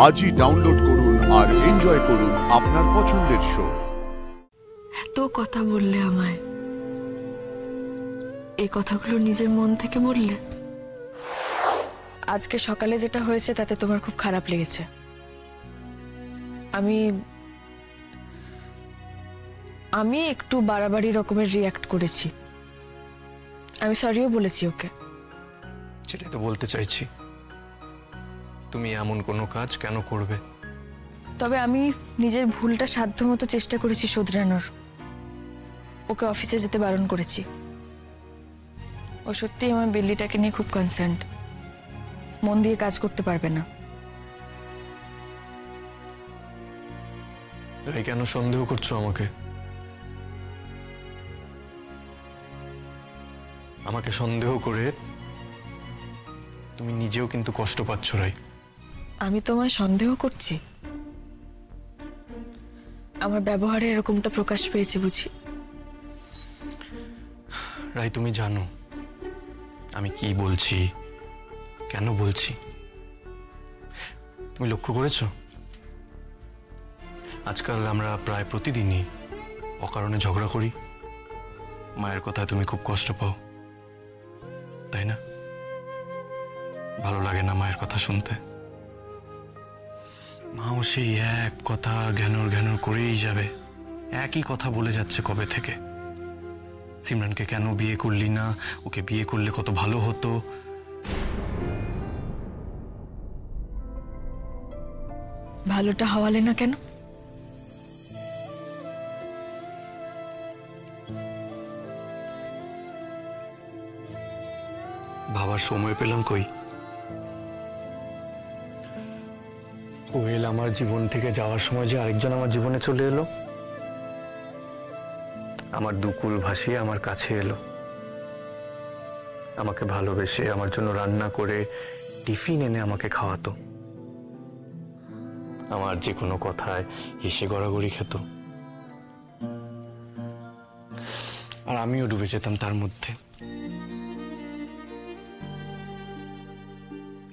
আজই ডাউনলোড করুন আর এনজয় করুন আপনার পছন্দের শো। এত কথা বললে আমায়, এই কথাগুলো নিজের মন থেকে বললে? আজকে সকালে যেটা হয়েছে তাতে তোমার খুব খারাপ লেগেছে। আমি একটু বাড়াবাড়ি রকমের রিয়াক্ট করেছি। আমি সরিও বলেছি ওকে। সেটাই তো বলতে চাইছি, তুমি এমন কোনো কাজ কেন করবে? তবে আমি নিজের ভুলটা সাধ্যমতো চেষ্টা করেছি শোধরানোর। ওকে অফিসে যেতে বারণ করেছি। ও সত্যিই আমার বিল্লিটাকে নিয়ে খুব কনসার্নড, মন দিয়ে কাজ করতে পারবে না। এই কেন সন্দেহ করছো আমাকে? আমাকে সন্দেহ করে তুমি নিজেও কিন্তু কষ্ট পাচ্ছ রাই। আমি তোমায় সন্দেহ করছি? আমার ব্যবহারে এরকমটা প্রকাশ পেয়েছে বুঝি? রাই, তুমি জানো আমি কি বলছি, কেন বলছি? তুমি লক্ষ্য করেছো আজকাল আমরা প্রায় প্রতিদিনই অকারণে ঝগড়া করি। মায়ের কথায় তুমি খুব কষ্ট পাও, তাই না? ভালো লাগে না মায়ের কথা শুনতে? মাও সেই এক কথা ঘ্যানর ঘ্যানর করেই যাবে, একই কথা বলে যাচ্ছে কবে থেকে। সিমরানকে কেন বিয়ে করলি না, ওকে বিয়ে করলে কত ভালো হতো। ভালোটা হাওয়ালে না কেন? ভাবার সময় পেলাম কই? কোয়েল আমার জীবন থেকে যাওয়ার সময় যে আরেকজন আমার জীবনে চলে এলো, আমার দুকুল ভাসিয়ে আমার কাছে এলো, আমাকে ভালোবেসে আমার জন্য রান্না করে টিফিন এনে আমাকে খাওয়াতো, আমার যে কোনো কথায় হেসে গড়াগড়ি খেত, আর আমিও ডুবে যেতাম তার মধ্যে।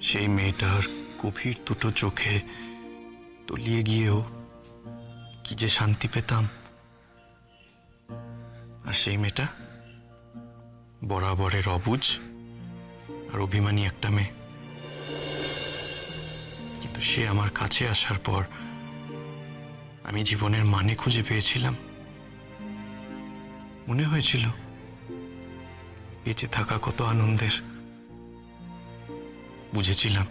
সেই মেয়েটার গভীর দুটো চোখে তলিয়ে গিয়েও কি যে শান্তি পেতাম। আর সেই মেয়েটা বরাবরের অবুঝ আর অভিমানী একটা মেয়ে। কিন্তু সে আমার কাছে আসার পর আমি জীবনের মানে খুঁজে পেয়েছিলাম। মনে হয়েছিল বেঁচে থাকা কত আনন্দের। বুঝেছিলাম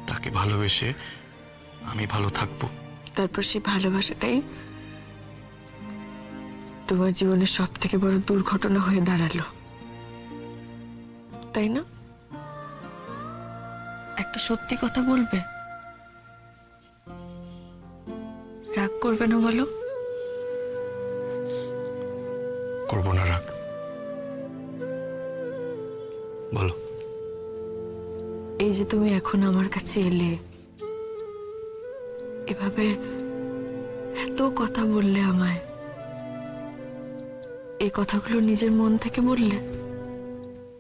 তাকে ভালোবেসে আমি ভালো থাকবো। তারপর সেই ভালোবাসাটাই তোমার জীবনের সব থেকে বড় দুর্ঘটনা হয়ে দাঁড়ালো, তাই না? একটা সত্যি কথা বলবে? রাগ করবে না বলো? করবো না রাগ, বলো। এই যে তুমি এখন আমার কাছে এলে, এভাবে এত কথা বললে আমায়, এই কথাগুলো নিজের মন থেকে বললে?